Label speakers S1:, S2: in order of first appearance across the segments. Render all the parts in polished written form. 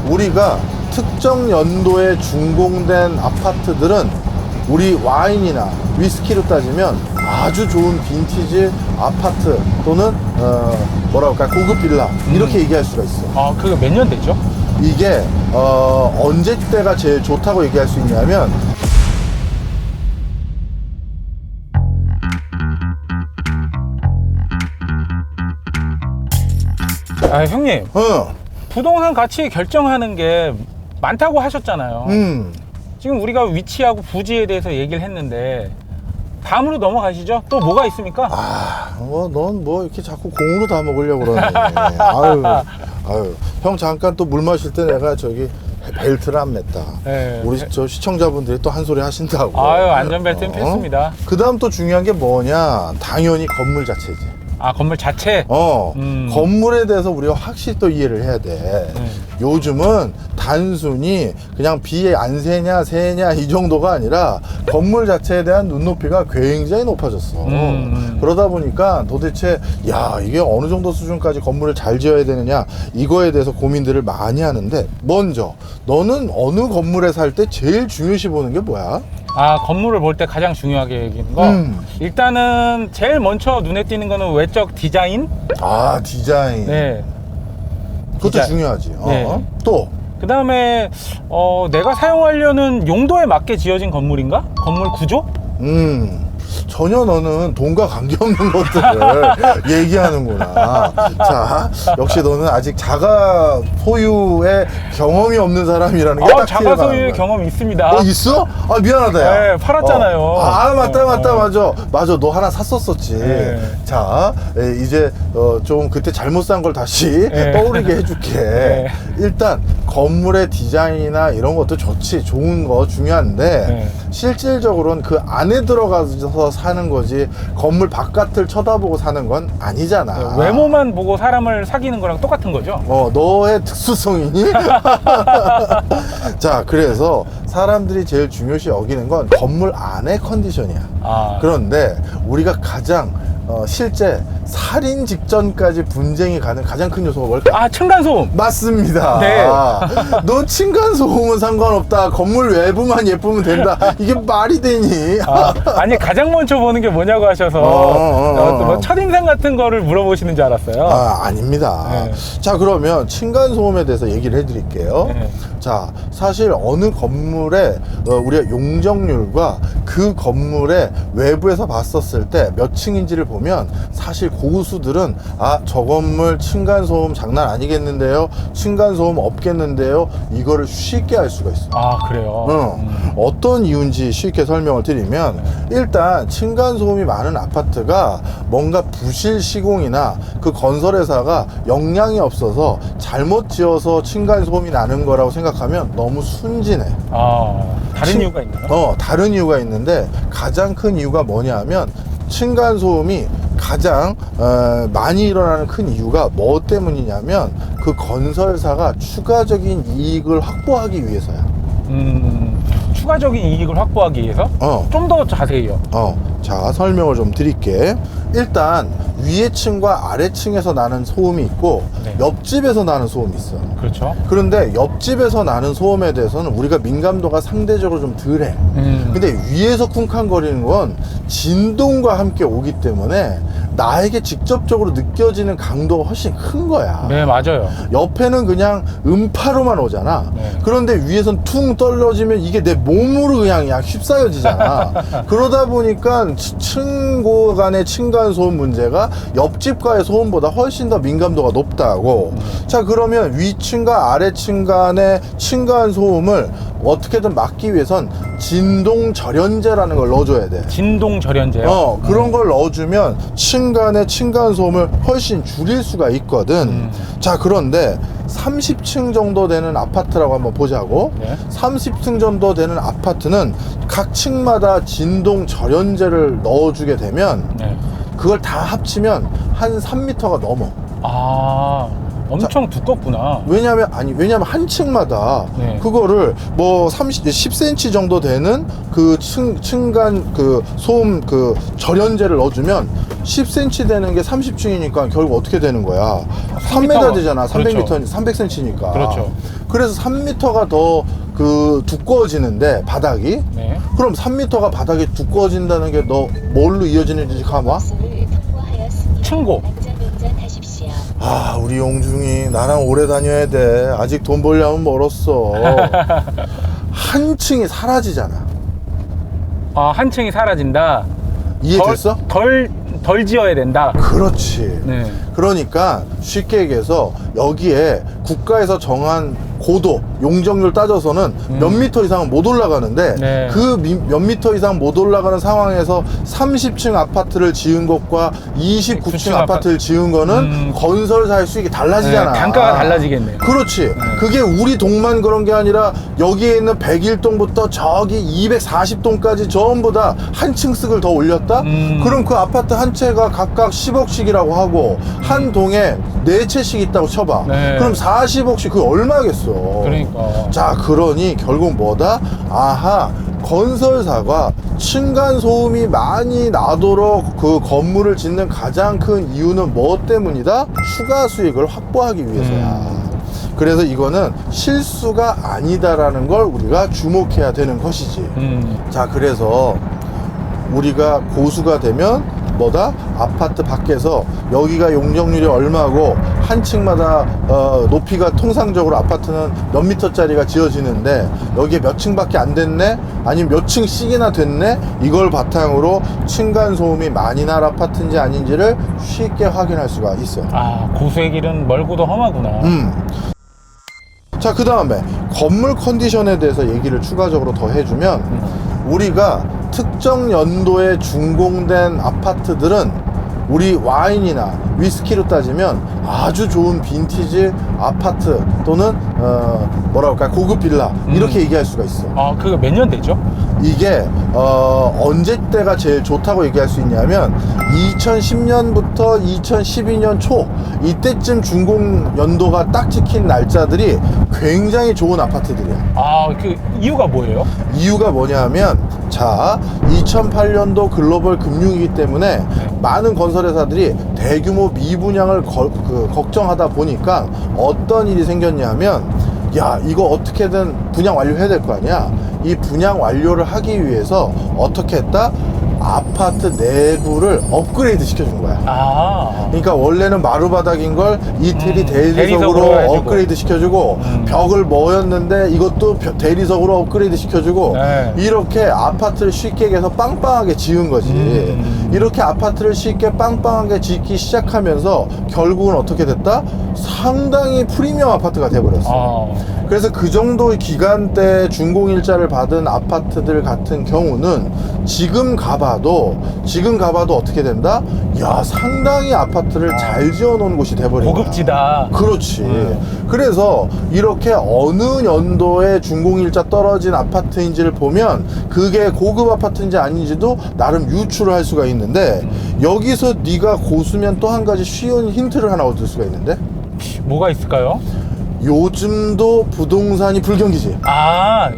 S1: 우리가 특정 연도에 준공된 아파트들은 우리 와인이나 위스키로 따지면 아주 좋은 빈티지 아파트 또는 뭐라 할까 고급 빌라 이렇게 얘기할 수가 있어.
S2: 아, 그게 몇 년 되죠?
S1: 이게 언제 때가 제일 좋다고 얘기할 수 있냐면
S2: 아, 형님. 부동산 가치 결정하는 게 많다고 하셨잖아요. 지금 우리가 위치하고 부지에 대해서 얘기를 했는데 다음으로 넘어가시죠. 또 뭐가 있습니까?
S1: 넌 뭐 이렇게 자꾸 공으로 다 먹으려고 그러네. 아유. 형 잠깐 또 물 마실 때 내가 저기 벨트를 안 맸다.
S2: 네.
S1: 우리 저 시청자분들이 또 한 소리 하신다고.
S2: 아유, 안전벨트는 필수입니다.
S1: 그 다음 또 중요한 게 뭐냐? 당연히 건물 자체지.
S2: 아, 건물 자체?
S1: 건물에 대해서 우리가 확실히 또 이해를 해야 돼. 요즘은 단순히 그냥 비 안 새냐 새냐 이 정도가 아니라 건물 자체에 대한 눈높이가 굉장히 높아졌어. 그러다 보니까 도대체 야 이게 어느 정도 수준까지 건물을 잘 지어야 되느냐 이거에 대해서 고민들을 많이 하는데, 먼저 너는 어느 건물에 살 때 제일 중요시 보는 게 뭐야?
S2: 아, 건물을 볼 때 가장 중요하게 여기는 거? 일단은 제일 먼저 눈에 띄는 거는 외적 디자인?
S1: 아, 디자인.
S2: 네.
S1: 그것도
S2: 디자인.
S1: 중요하지.
S2: 네.
S1: 또?
S2: 그 다음에 내가 사용하려는 용도에 맞게 지어진 건물인가? 건물 구조?
S1: 전혀 너는 돈과 관계없는 것들을 얘기하는구나. 자, 역시 너는 아직 자가 소유의 경험이 없는 사람이라는 게 딱
S2: 자가 소유의 경험이 있습니다.
S1: 있어? 아, 미안하다, 야.
S2: 네, 팔았잖아요.
S1: 맞아. 너 하나 샀었었지.
S2: 네.
S1: 자, 이제 좀 그때 잘못 산 걸 다시 떠오르게 해줄게. 일단 건물의 디자인이나 이런 것도 좋지. 좋은 거 중요한데 실질적으로는 그 안에 들어가서 사는 거지 건물 바깥을 쳐다보고 사는 건 아니잖아.
S2: 외모만 보고 사람을 사귀는 거랑 똑같은 거죠?
S1: 너의 특수성이니? 자, 그래서 사람들이 제일 중요시 여기는 건 건물 안의 컨디션이야. 그런데 우리가 가장 실제 살인 직전까지 분쟁이 가는 가장 큰 요소가 뭘까?
S2: 층간소음.
S1: 맞습니다.
S2: 네.
S1: 너 층간소음은 상관없다. 건물 외부만 예쁘면 된다. 이게 말이 되니?
S2: 아니, 가장 먼저 보는 게 뭐냐고 하셔서 뭐 첫인상 같은 거를 물어보시는 줄 알았어요.
S1: 아닙니다. 자, 그러면 층간소음에 대해서 얘기를 해드릴게요. 자, 사실 어느 건물의 우리가 용적률과 그 건물의 외부에서 봤었을 때 몇 층인지를 보면 사실 고수들은 저 건물 층간소음 장난 아니겠는데요, 층간소음 없겠는데요, 이거를 쉽게 알 수가 있어.
S2: 그래요?
S1: 어떤 이유인지 쉽게 설명을 드리면, 일단 층간소음이 많은 아파트가 뭔가 부실 시공이나 그 건설회사가 역량이 없어서 잘못 지어서 층간소음이 나는 거라고 생각하면 너무 순진해.
S2: 다른 이유가 있나요?
S1: 다른 이유가 있는데, 가장 큰 이유가 뭐냐 하면 층간소음이 가장 많이 일어나는 큰 이유가 뭐 때문이냐면 그 건설사가 추가적인 이익을 확보하기 위해서야.
S2: 추가적인 이익을 확보하기 위해서? 좀 더 자세히요.
S1: 자, 설명을 좀 드릴게. 일단 위에 층과 아래 층에서 나는 소음이 있고 옆집에서 나는 소음이 있어.
S2: 그렇죠.
S1: 그런데 옆집에서 나는 소음에 대해서는 우리가 민감도가 상대적으로 좀 덜해. 근데 위에서 쿵쾅거리는 건 진동과 함께 오기 때문에 나에게 직접적으로 느껴지는 강도가 훨씬 큰 거야.
S2: 네, 맞아요.
S1: 옆에는 그냥 음파로만 오잖아. 그런데 위에선 퉁 떨어지면 이게 내 몸으로 그냥 휩싸여지잖아. 그러다 보니까 층고 간의 층간소음 문제가 옆집과의 소음보다 훨씬 더 민감도가 높다고. 자, 그러면 위층과 아래층 간의 층간소음을 어떻게든 막기 위해선 진동절연제라는 걸 넣어줘야 돼.
S2: 진동절연제요?
S1: 그런 걸 넣어주면 층 간의 층간소음을 훨씬 줄일 수가 있거든. 자, 그런데 30층 정도 되는 아파트라고 한번 보자고. 30층 정도 되는 아파트는 각 층마다 진동절연제를 넣어주게 되면 그걸 다 합치면 한 3m가 넘어.
S2: 엄청 두껍구나.
S1: 왜냐면 한 층마다 그거를 뭐 10cm 정도 되는 그 층간 그 소음 그 절연제를 넣어주면 10cm 되는 게 30층이니까 결국 어떻게 되는 거야? 3m 되잖아. 300m,
S2: 그렇죠.
S1: 300cm니까.
S2: 그렇죠.
S1: 그래서 3m가 더 그 두꺼워지는데 바닥이
S2: 네.
S1: 그럼 3m가 바닥이 두꺼워진다는 게 너 뭘로 이어지는지 감아?
S2: 층고.
S1: 아 우리 용중이 나랑 오래 다녀야 돼. 아직 돈 벌려면 멀었어. 한 층이 사라지잖아.
S2: 한 층이 사라진다.
S1: 이해됐어?
S2: 덜 지어야 된다.
S1: 그렇지.
S2: 네.
S1: 그러니까 쉽게 얘기해서 여기에 국가에서 정한 고도, 용적률 따져서는 몇 미터 이상은 못 올라가는데
S2: 네.
S1: 그 몇 미터 이상 못 올라가는 상황에서 30층 아파트를 지은 것과 29층 아파트를 지은 거는 건설사의 수익이 달라지잖아.
S2: 네, 단가가 달라지겠네요.
S1: 그렇지. 그게 우리 동만 그런 게 아니라 여기에 있는 101동부터 저기 240동까지 전부 다 한 층씩을 더 올렸다? 그럼 그 아파트 한 채가 각각 10억씩이라고 하고 한 동에 4채씩 있다고 쳐봐.
S2: 네.
S1: 그럼 40억씩 그게 얼마겠어.
S2: 그러니까.
S1: 자, 그러니 결국 뭐다? 아하, 건설사가 층간 소음이 많이 나도록 그 건물을 짓는 가장 큰 이유는 뭐 때문이다? 추가 수익을 확보하기 위해서야. 그래서 이거는 실수가 아니다라는 걸 우리가 주목해야 되는 것이지. 자, 그래서 우리가 고수가 되면 뭐다? 아파트 밖에서 여기가 용적률이 얼마고 한 층마다 높이가 통상적으로 아파트는 몇 미터짜리가 지어지는데 여기에 몇 층밖에 안 됐네? 아니면 몇 층씩이나 됐네? 이걸 바탕으로 층간소음이 많이 날 아파트인지 아닌지를 쉽게 확인할 수가 있어.
S2: 아, 고수의 길은 멀고도 험하구나.
S1: 자, 그 다음에 건물 컨디션에 대해서 얘기를 추가적으로 더 해주면 우리가 특정 연도에 준공된 아파트들은 우리 와인이나 위스키로 따지면 아주 좋은 빈티지 아파트 또는 뭐라 할까 고급 빌라 이렇게 얘기할 수가 있어.
S2: 아, 그거 몇 년 되죠?
S1: 이게 언제 때가 제일 좋다고 얘기할 수 있냐면 2010년부터 2012년 초 이때쯤 준공 연도가 딱 찍힌 날짜들이 굉장히 좋은 아파트들이야.
S2: 아, 그 이유가 뭐예요?
S1: 이유가 뭐냐면 자 2008년도 글로벌 금융위기 때문에 많은 건설회사들이 대규모 미분양을 걱정하다 보니까 어떤 일이 생겼냐면 야 이거 어떻게든 분양 완료해야 될 거 아니야. 이 분양 완료를 하기 위해서 어떻게 했다? 아파트 내부를 업그레이드 시켜준 거야.
S2: 아,
S1: 그러니까 원래는 마루바닥인 걸 이태리 대리석으로
S2: 대리석으로 해주고.
S1: 업그레이드 시켜주고 벽을 뭐였는데 이것도 대리석으로 업그레이드 시켜주고
S2: 네.
S1: 이렇게 아파트를 쉽게 얘기해서 빵빵하게 지은 거지. 이렇게 아파트를 쉽게 빵빵하게 짓기 시작하면서 결국은 어떻게 됐다? 상당히 프리미엄 아파트가 돼버렸어. 그래서 그 정도 기간대 준공일자를 받은 아파트들 같은 경우는 지금 가봐도 어떻게 된다? 야 상당히 아파트를 잘 지어놓은 곳이 돼버린 거야.
S2: 고급지다.
S1: 그렇지. 그래서 이렇게 어느 연도에 준공일자 떨어진 아파트인지를 보면 그게 고급 아파트인지 아닌지도 나름 유추를 할 수가 있는데 여기서 네가 고수면 또 한 가지 쉬운 힌트를 하나 얻을 수가 있는데
S2: 뭐가 있을까요?
S1: 요즘도 부동산이 불경기지.
S2: 아,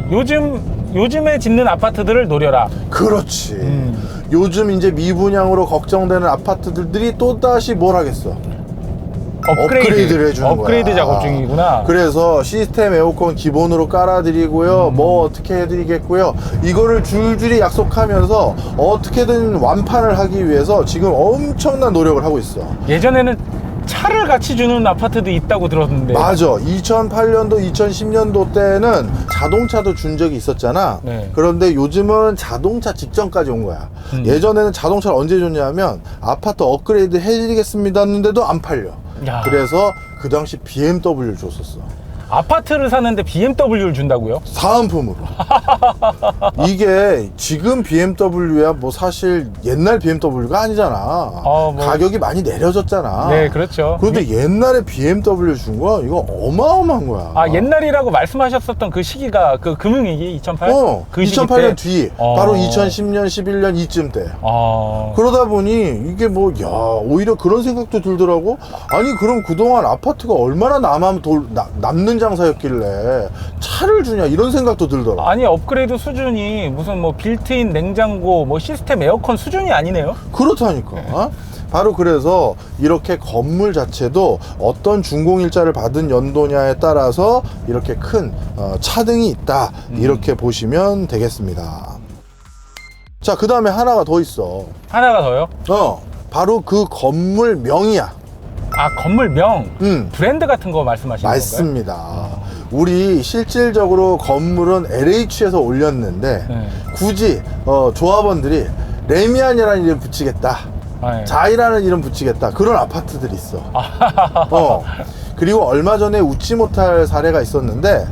S2: 요즘에 짓는 아파트들을 노려라.
S1: 그렇지. 요즘 이제 미분양으로 걱정되는 아파트들이 또다시 뭘 하겠어? 업그레이드를 해주는 거야.
S2: 업그레이드 작업 중이구나.
S1: 그래서 시스템 에어컨 기본으로 깔아드리고요. 뭐 어떻게 해드리겠고요. 이거를 줄줄이 약속하면서 어떻게든 완판을 하기 위해서 지금 엄청난 노력을 하고 있어.
S2: 예전에는 차를 같이 주는 아파트도 있다고 들었는데.
S1: 맞아. 2008년도, 2010년도 때는 자동차도 준 적이 있었잖아.
S2: 네.
S1: 그런데 요즘은 자동차 직전까지 온 거야. 예전에는 자동차를 언제 줬냐면 아파트 업그레이드 해드리겠습니다 했는데도 안 팔려.
S2: 야.
S1: 그래서 그 당시 BMW를 줬었어.
S2: 아파트를 사는데 BMW를 준다고요?
S1: 사은품으로. 이게 지금 BMW야 뭐 사실 옛날 BMW가 아니잖아.
S2: 뭐.
S1: 가격이 많이 내려졌잖아.
S2: 네, 그렇죠.
S1: 그런데 옛날에 BMW 준 거 이거 어마어마한 거야.
S2: 아, 옛날이라고 말씀하셨었던 그 시기가 그 금융위기 2008? 그 시기
S1: 2008년
S2: 때?
S1: 뒤 바로 2010년 11년 이쯤 때. 그러다 보니 이게 뭐 야 오히려 그런 생각도 들더라고. 아니 그럼 그동안 아파트가 얼마나 남는 장사였길래 차를 주냐 이런 생각도 들더라.
S2: 아니 업그레이드 수준이 무슨 뭐 빌트인 냉장고 뭐 시스템 에어컨 수준이 아니네요.
S1: 그렇다니까. 바로 그래서 이렇게 건물 자체도 어떤 준공일자를 받은 연도냐에 따라서 이렇게 큰 차등이 있다, 이렇게 보시면 되겠습니다. 자, 그 다음에 하나가 더 있어.
S2: 하나가 더요?
S1: 바로 그 건물명이야.
S2: 아, 건물명? 브랜드 같은 거 말씀하시는 건가요?
S1: 맞습니다. 우리 실질적으로 건물은 LH에서 올렸는데 굳이 조합원들이 레미안이라는 이름 붙이겠다, 자이라는 이름 붙이겠다, 그런 아파트들이 있어. 그리고 얼마 전에 웃지 못할 사례가 있었는데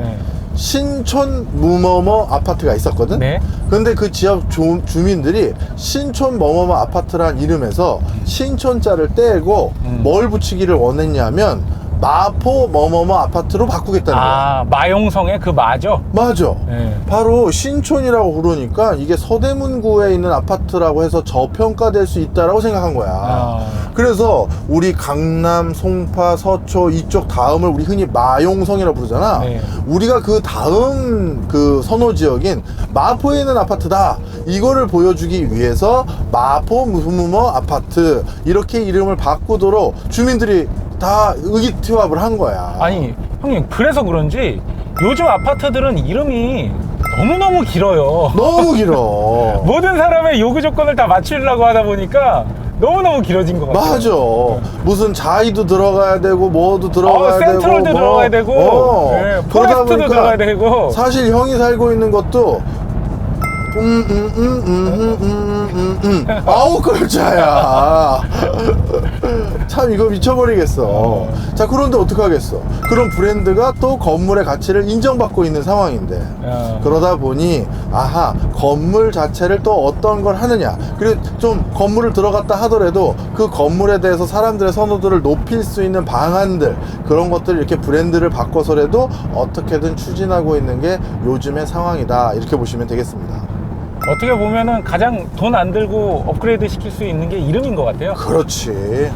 S1: 신촌 뭐뭐뭐 아파트가 있었거든.
S2: 네.
S1: 근데 그 지역 주민들이 신촌 뭐뭐뭐 아파트란 이름에서 신촌자를 떼고 뭘 붙이기를 원했냐면 마포 뭐뭐뭐 아파트로 바꾸겠다는 거야.
S2: 아, 마용성의 그 마죠?
S1: 맞아.
S2: 네.
S1: 바로 신촌이라고 그러니까 이게 서대문구에 있는 아파트라고 해서 저평가될 수 있다라고 생각한 거야. 그래서 우리 강남, 송파, 서초 이쪽 다음을 우리 흔히 마용성이라고 부르잖아. 우리가 그 다음 그 선호 지역인 마포에 있는 아파트다, 이거를 보여주기 위해서 마포 무슨 아파트 이렇게 이름을 바꾸도록 주민들이 다 의기투합을 한 거야.
S2: 아니, 형님, 그래서 그런지 요즘 아파트들은 이름이 너무너무 길어요.
S1: 너무 길어.
S2: 모든 사람의 요구 조건을 다 맞추려고 하다 보니까 너무너무 길어진 것 같아요.
S1: 맞아. 무슨 자이도 들어가야 되고 뭐도 들어가야 되고
S2: 센트럴도 들어가야 되고 포레스트도 들어가야 되고.
S1: 사실 형이 살고 있는 것도 아홉 글자야. 참 이거 미쳐버리겠어. 자, 그런데 어떡하겠어. 그런 브랜드가 또 건물의 가치를 인정받고 있는 상황인데 그러다 보니 아하, 건물 자체를 또 어떤 걸 하느냐, 그리고 좀 건물을 들어갔다 하더라도 그 건물에 대해서 사람들의 선호도를 높일 수 있는 방안들, 그런 것들을 이렇게 브랜드를 바꿔서라도 어떻게든 추진하고 있는 게 요즘의 상황이다, 이렇게 보시면 되겠습니다.
S2: 어떻게 보면은 가장 돈 안 들고 업그레이드 시킬 수 있는 게 이름인 것 같아요.
S1: 그렇지.